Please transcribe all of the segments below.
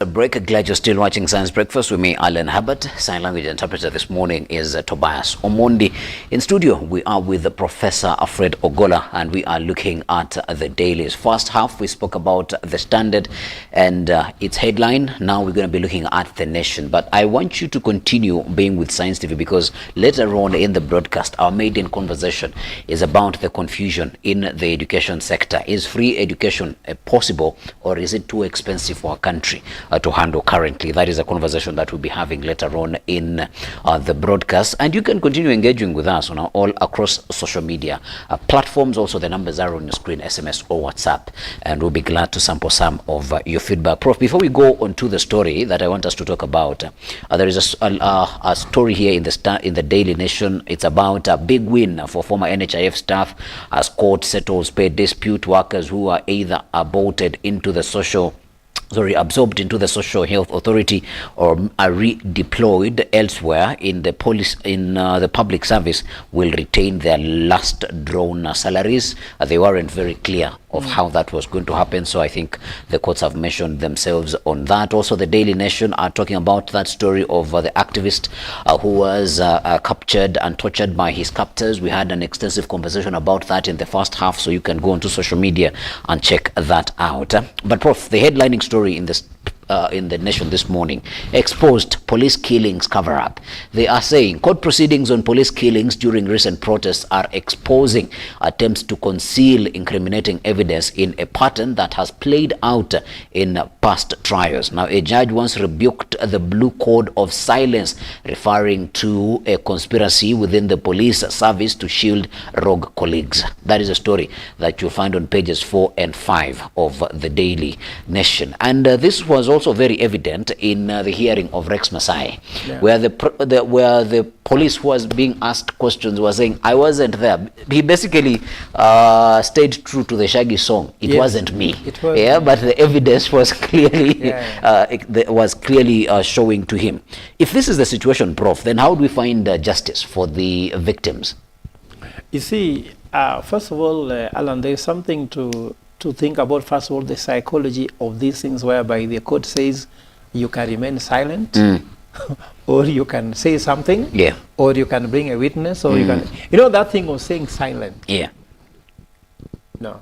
A break. Glad you're still watching Science Breakfast with me, Alan Hubbard. Sign language interpreter this morning is Tobias Omondi. In studio, we are with Professor Alfred Ogolla, and we are looking at the dailies. First half, we spoke about the Standard and its headline. Now we're going to be looking at the Nation. But I want you to continue being with Science TV, because later on in the broadcast, our maiden conversation is about the confusion in the education sector. Is free education possible, or is it too expensive for our country to handle currently? That is a conversation that we'll be having later on in the broadcast, and you can continue engaging with us on all across social media platforms. Also, the numbers are on your screen, SMS or WhatsApp, and we'll be glad to sample some of your feedback. Prof, before we go on to the story that I want us to talk about, there is a story here in the Daily Nation. It's about a big win for former NHIF staff as court settles pay dispute. Workers who are either absorbed into the Social Health Authority or are redeployed elsewhere in the the public service will retain their last drawn salaries. They weren't very clear of how that was going to happen, so I think the courts have mentioned themselves on that. Also, the Daily Nation are talking about that story of the activist who was captured and tortured by his captors. We had an extensive conversation about that in the first half, so you can go onto social media and check that out. But Prof, the headlining story in the Nation this morning: exposed police killings cover-up. They are saying court proceedings on police killings during recent protests are exposing attempts to conceal incriminating evidence in a pattern that has played out in past trials. Now, a judge once rebuked the blue code of silence, referring to a conspiracy within the police service to shield rogue colleagues. That is a story that you'll find on pages 4 and 5 of the Daily Nation. And this was also very evident in the hearing of Rex Masai, where the police was being asked questions, was saying, I wasn't there. He basically stayed true to the Shaggy song. It wasn't me. It was but the evidence was clearly showing to him. If this is the situation, Prof, then how do we find justice for the victims? You see, first of all, Alan, there is something to think about. First of all, the psychology of these things, whereby the court says you can remain silent, or you can say something, or you can bring a witness, or you can, that thing of saying silent. No.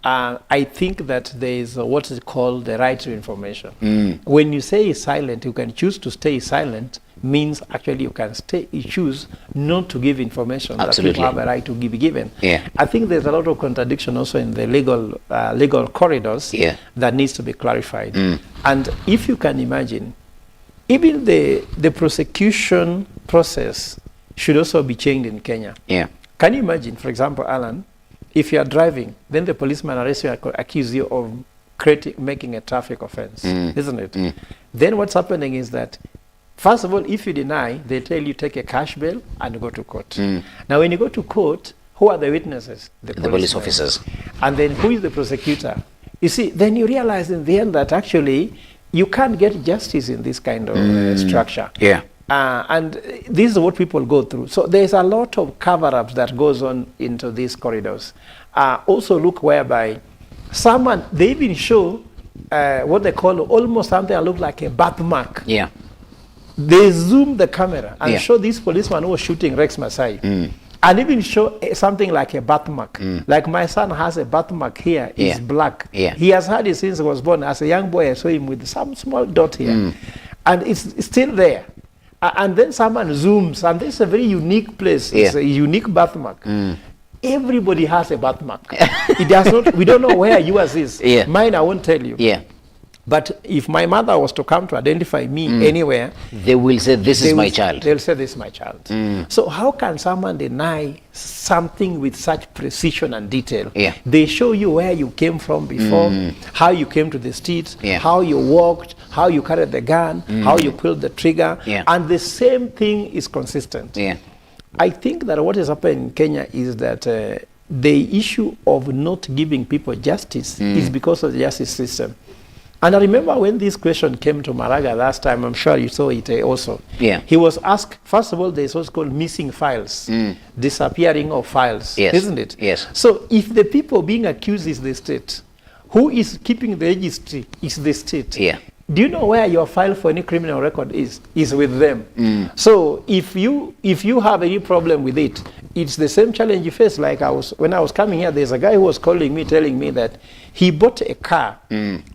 I think that there is what is called the right to information. When you say silent, you can choose to stay silent, means actually you choose not to give information that people have a right to be given. I think there's a lot of contradiction also in the legal corridors that needs to be clarified. And if you can imagine, even the prosecution process should also be changed in Kenya. Can you imagine, for example, Alan, if you are driving, then the policeman arrests you, accuse you of making a traffic offense, isn't it? Then what's happening is that, first of all, if you deny, they tell you take a cash bail and go to court. Now, when you go to court, who are the witnesses? The police officers. And then who is the prosecutor? You see, then you realize in the end that actually you can't get justice in this kind of structure. And this is what people go through. So there's a lot of cover-ups that goes on into these corridors. Also look whereby they even show what they call almost something that looks like a birthmark. They zoom the camera and show this policeman who was shooting Rex Masai, and even show something like a birthmark. Like my son has a birthmark here, it's black. He has had it since he was born. As a young boy, I saw him with some small dot here, and it's still there. And then someone zooms, and this is a very unique place. It's a unique birthmark. Everybody has a birthmark. It does not. We don't know where yours is. Mine, I won't tell you. But if my mother was to come to identify me anywhere, they will say, this is my child. They'll say, this is my child. So how can someone deny something with such precision and detail? They show you where you came from before, how you came to the streets, how you walked, how you carried the gun, how you pulled the trigger, and the same thing is consistent. I think that what is happening in Kenya is that the issue of not giving people justice is because of the justice system. And I remember when this question came to Maraga last time, I'm sure you saw it also. He was asked, first of all, there's what's called missing files, disappearing of files, isn't it? So if the people being accused is the state, who is keeping the registry is the state. do you know where your file for any criminal record is? Is with them. So if you have any problem with it, it's the same challenge you face. Like when I was coming here, there's a guy who was calling me, telling me that he bought a car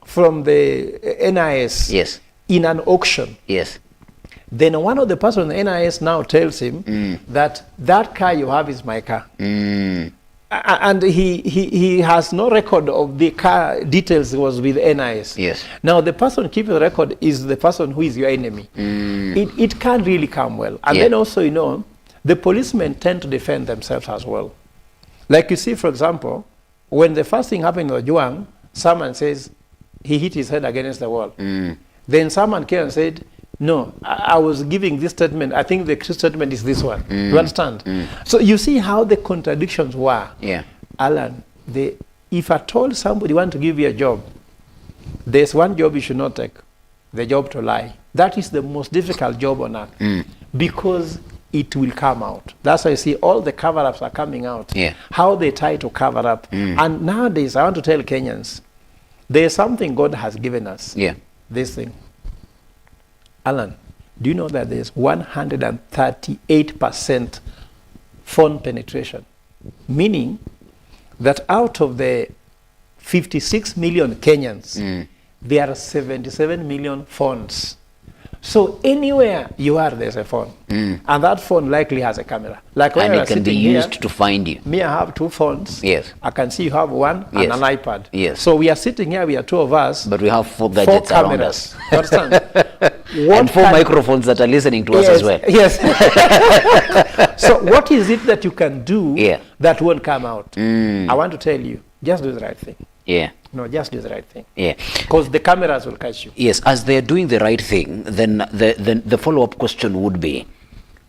from the NIS Yes. in an auction. Yes. Then one of the person in the NIS now tells him that car you have is my car. And he has no record of the car details was with NIS. Yes. Now the person keeping the record is the person who is your enemy. It can't really come well. And then also, you know, the policemen tend to defend themselves as well. Like you see, for example, when the first thing happened in Ojuang, someone says he hit his head against the wall. Then someone came and said, no, I was giving this statement. I think the true statement is this one. You understand? So you see how the contradictions were. Yeah. Alan, if at all somebody want to give you a job, there's one job you should not take, the job to lie. That is the most difficult job on earth because it will come out. That's why I see all the cover-ups are coming out. Yeah. How they try to cover up. And nowadays, I want to tell Kenyans, there's something God has given us. Yeah. This thing. Alan, do you know that there's 138% phone penetration? Meaning that out of the 56 million Kenyans, there are 77 million phones. So anywhere you are, there's a phone. And that phone likely has a camera. Like when And you are it can be sitting used here, to find you. me, I have two phones. Yes. I can see you have one and Yes. an iPad. Yes. So we are sitting here, we are two of us. But we have four Four gadgets around cameras. us. You understand? And four microphones that are listening to us as well. Yes. So what is it that you can do that won't come out? I want to tell you, just do the right thing. Yeah. No, just do the right thing. Yeah. Because the cameras will catch you. Yes, as they're doing the right thing, then the follow-up question would be,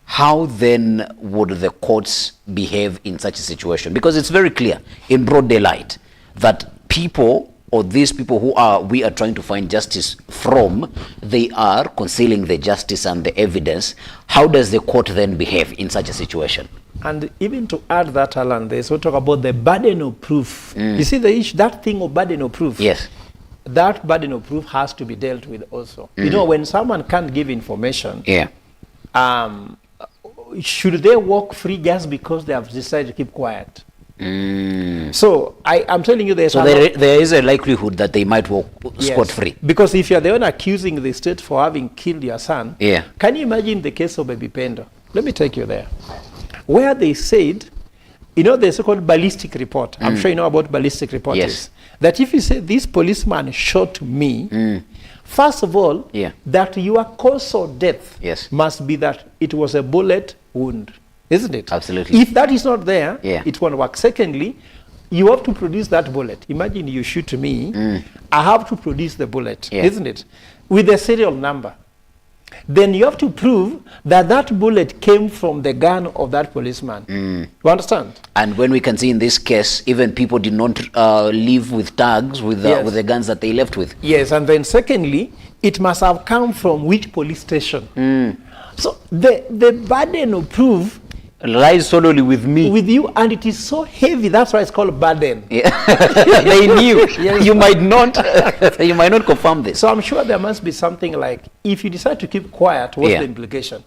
how then would the courts behave in such a situation? Because it's very clear in broad daylight that people, or these people we are trying to find justice from, they are concealing the justice and the evidence. How does the court then behave in such a situation? And even to add that, Alan, they so talk about the burden of proof. You see the issue, that thing of burden of proof. Yes. That burden of proof has to be dealt with also. You know, when someone can't give information, should they walk free just because they have decided to keep quiet? So I'm telling you, there is a likelihood that they might walk scot-free. Because if you're the one accusing the state for having killed your son, can you imagine the case of Baby Pendo? Let me take you there. Where they said, you know, the so-called ballistic report. I'm sure you know about ballistic report. Yes. That if you say this policeman shot me, first of all, that your cause of death must be that it was a bullet wound, isn't it? Absolutely. If that is not there, it won't work. Secondly, you have to produce that bullet. Imagine you shoot me, I have to produce the bullet, isn't it? With a serial number. Then you have to prove that that bullet came from the gun of that policeman. You understand? And when we can see in this case, even people did not leave with tags with the guns that they left with. Yes, and then secondly, it must have come from which police station. So the burden of proof lies solely with me. With you, and it is so heavy. That's why it's called burden. They knew. You might not confirm this. So I'm sure there must be something like, if you decide to keep quiet, what's the implication?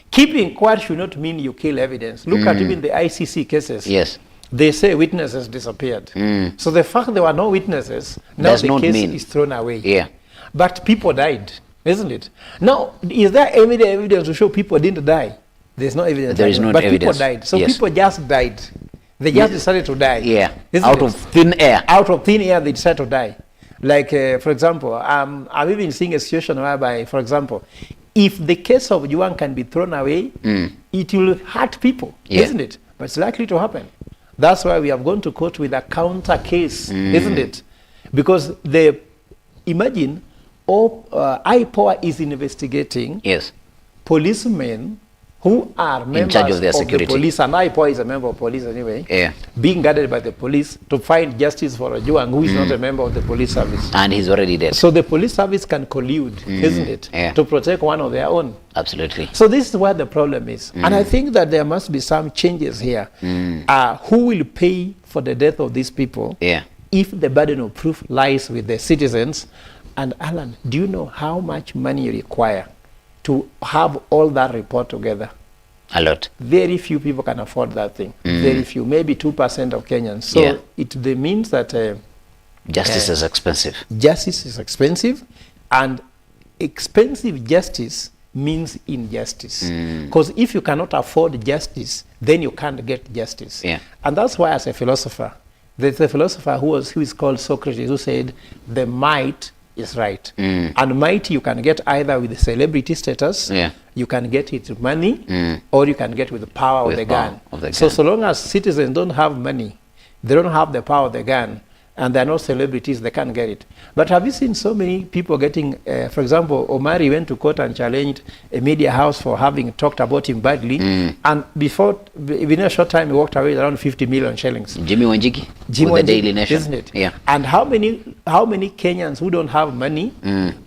Keeping quiet should not mean you kill evidence. Look at even the ICC cases. Yes. They say witnesses disappeared. So the fact there were no witnesses, now the case is thrown away. But people died, isn't it? Now, is there any evidence to show people didn't die? There's no evidence. There is no evidence. But people died. So people just died. They just decided to die. Out of thin air. Out of thin air, they decided to die. Like, for example, I'm even seeing a situation whereby, for example, if the case of Juan can be thrown away, it will hurt people, isn't it? But it's likely to happen. That's why we have gone to court with a counter case, isn't it? Because imagine, IPOA is investigating policemen who are members in charge of their security. The police, and IPOA is a member of police anyway, being guarded by the police to find justice for Ojwang, who is not a member of the police service. And he's already dead. So the police service can collude, isn't it, to protect one of their own. Absolutely. So this is where the problem is. And I think that there must be some changes here. Who will pay for the death of these people if the burden of proof lies with the citizens? And Alan, do you know how much money you require to have all that report together? A lot. Very few people can afford that thing. Very few, maybe 2% of Kenyans. So it means that justice is expensive. Justice is expensive, and expensive justice means injustice. Because if you cannot afford justice, then you can't get justice. And that's why, as a philosopher, there's a philosopher who is called Socrates, who said, the might is right. And might you can get either with celebrity status, you can get it with money, or you can get with the power of the gun. So long as citizens don't have money, they don't have the power of the gun, and they're not celebrities, they can't get it. But have you seen so many people getting, for example, Omari went to court and challenged a media house for having talked about him badly, and within a short time, he walked away with around 50 million shillings. Jimmy Wanjigi, with the Daily Nation. Isn't it? And how many Kenyans who don't have money,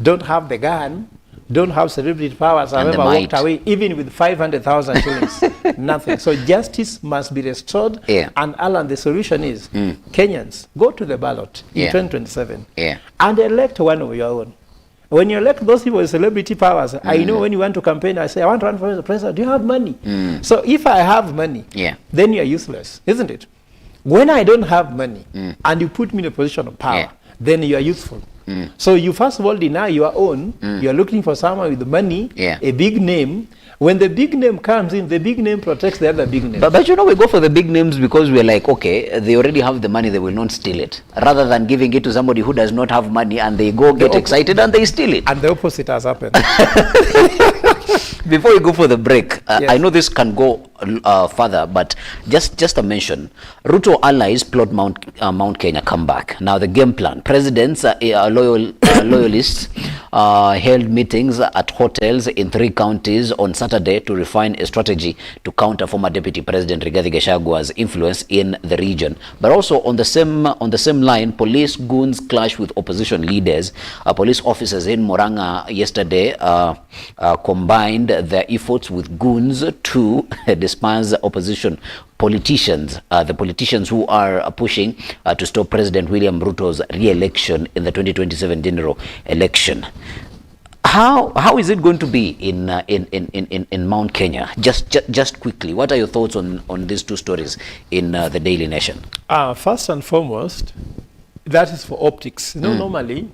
don't have the gun, don't have celebrity powers, have ever walked away even with 500,000 shillings? Nothing. So justice must be restored. And Alan, the solution is Kenyans, go to the ballot in 2027 and elect one of your own. When you elect those people with celebrity powers, I know when you want to campaign, I say, I want to run for the president. Do you have money? So if I have money, then you're useless, isn't it? When I don't have money and you put me in a position of power, then you are useful. So you first of all deny your own. You are looking for someone with money, a big name. When the big name comes in, the big name protects the other big name. But you know, we go for the big names because we're like, okay, they already have the money, they will not steal it. Rather than giving it to somebody who does not have money and they go get excited and they steal it. And the opposite has happened. Before we go for the break, I know this can go further, but just a mention. Ruto allies plot Mount Kenya comeback. Now the game plan. Presidents, loyalists held meetings at hotels in 3 counties on Saturday to refine a strategy to counter former Deputy President Rigathi Gachagua's influence in the region. But also on the same line, police goons clash with opposition leaders. Police officers in Murang'a yesterday combined their efforts with goons to disperse opposition politicians, the politicians who are pushing to stop President William Ruto's re-election in the 2027 general election. How is it going to be in Mount Kenya? Just quickly, what are your thoughts on these 2 stories in the Daily Nation? First and foremost, that is for optics. You know, normally,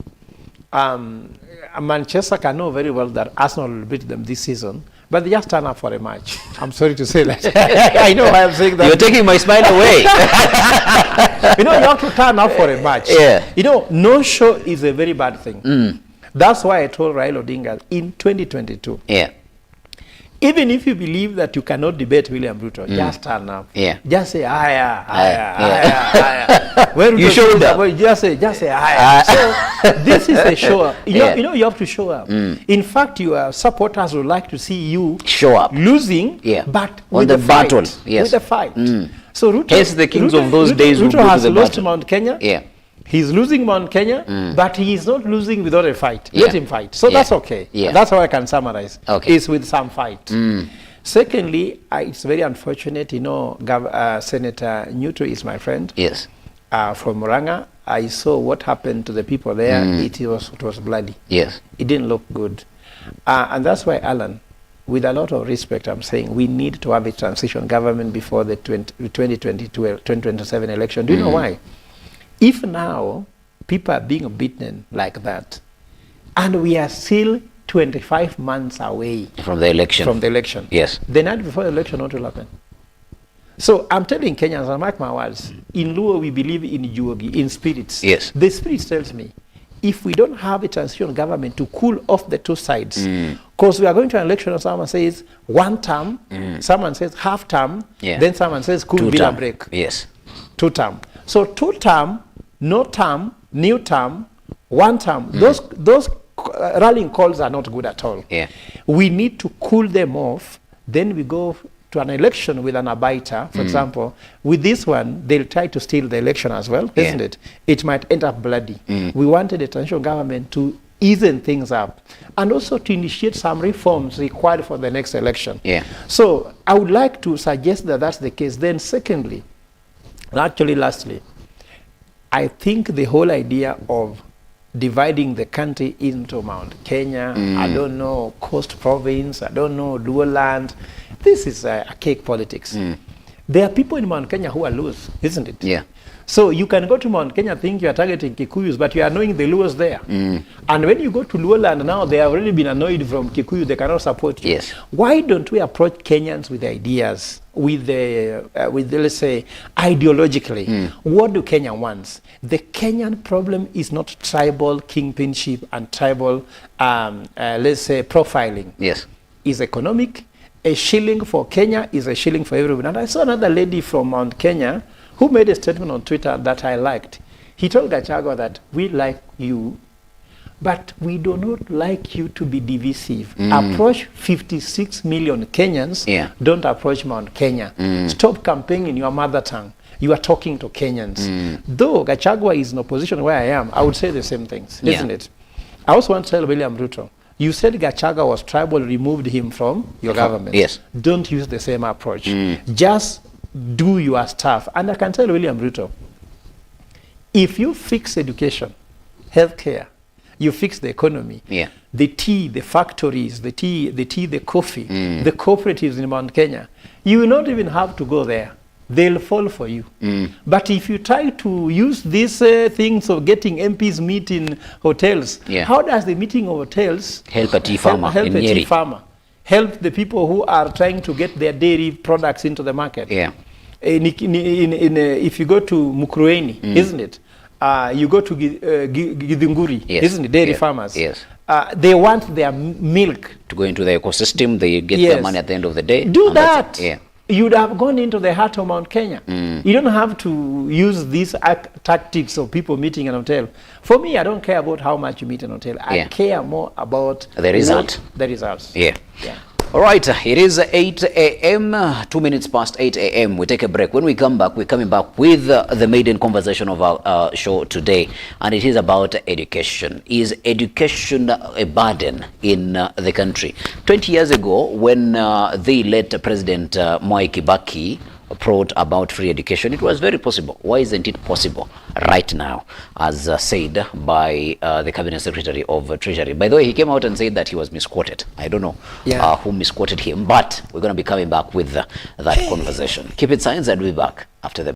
Manchester can know very well that Arsenal will beat them this season, but they just turn up for a match. I'm sorry to say that. I know why I'm saying that. You're taking my smile away. You know, you have to turn up for a match. You know, no show is a very bad thing. That's why I told Raila Odinga in 2022. Even if you believe that you cannot debate William Ruto, just turn up. Just say, aya. When you show up, just say, aya. So this is a show up. You know, you have to show up. In fact, your supporters would like to see you show up, losing, but with the battle, with the fight. So Ruto, hence the kings of those days Ruto has lost Mount Kenya. He's losing Mount Kenya, but he is not losing without a fight. Let him fight. So that's okay. That's how I can summarize. It's with some fight. Secondly, it's very unfortunate, you know, Senator Nyuto is my friend. From Murang'a. I saw what happened to the people there. It was bloody. It didn't look good. And that's why, Alan, with a lot of respect, I'm saying we need to have a transition government before the 2027 election. Do you know why? If now people are being beaten like that, and we are still 25 months away from the election, the night before the election, what will happen? So I'm telling Kenyans, and mark my words, in Luo we believe in Juogi, in spirits. The spirit tells me, if we don't have a transition government to cool off the 2 sides, because we are going to an election and someone says 1 term, someone says half term, then someone says cool bill and break. 2 term. So 2 term, no term, new term, 1 term. Those rallying calls are not good at all. We need to cool them off. Then we go to an election with an arbiter, for example. With this one, they'll try to steal the election as well, isn't it? It might end up bloody. We wanted a transitional government to easen things up and also to initiate some reforms required for the next election. So I would like to suggest that that's the case. Then secondly, and actually lastly, I think the whole idea of dividing the country into Mount Kenya, I don't know, Coast Province, I don't know, Luo Land. This is archaic politics. There are people in Mount Kenya who are Luos, isn't it? Yeah. So you can go to Mount Kenya, think you are targeting Kikuyus, but you are knowing the Luos there. And when you go to Luo Land now, they have already been annoyed from Kikuyu, they cannot support you. Yes. Why don't we approach Kenyans with ideas, with let's say, ideologically? What do Kenya wants? The Kenyan problem is not tribal kingpinship and tribal, let's say, profiling. Yes. It's economic. A shilling for Kenya is a shilling for everyone. And I saw another lady from Mount Kenya who made a statement on Twitter that I liked. He told Gachagua that we like you, but we do not like you to be divisive. Approach 56 million Kenyans. Yeah. Don't approach Mount Kenya. Stop campaigning in your mother tongue. You are talking to Kenyans. Though Gachagua is in opposition where I am, I would say the same things, isn't it? I also want to tell William Ruto, you said Gachagua was tribal, removed him from your government. Yes. Don't use the same approach. Just do your stuff. And I can tell William Ruto, if you fix education, healthcare, you fix the economy, the tea, the factories, the coffee, the cooperatives in Mount Kenya, you will not even have to go there. They'll fall for you. But if you try to use these things of getting MPs meet in hotels, how does the meeting of hotels help a tea farmer? Help a tea farmer. Help the people who are trying to get their dairy products into the market. Yeah. If you go to Mukurweini, isn't it? You go to Githunguri, isn't it? Dairy farmers. Yes. They want their milk to go into the ecosystem. They get their money at the end of the day. Do that. You'd have gone into the heart of Mount Kenya. You don't have to use these tactics of people meeting in a hotel. For me, I don't care about how much you meet in a hotel. I care more about the result. The results. Yeah. All right, it is 8 a.m., 2 minutes past 8 a.m. We take a break. When we come back, we're coming back with the maiden conversation of our show today, and it is about education. Is education a burden in the country? 20 years ago, when the late President Mwai Kibaki brought about free education, it was very possible. Why isn't it possible right now, as said by the Cabinet Secretary of Treasury? By the way, he came out and said that he was misquoted. I don't know who misquoted him, but we're going to be coming back with that conversation. Keep it science, and we'll be back after the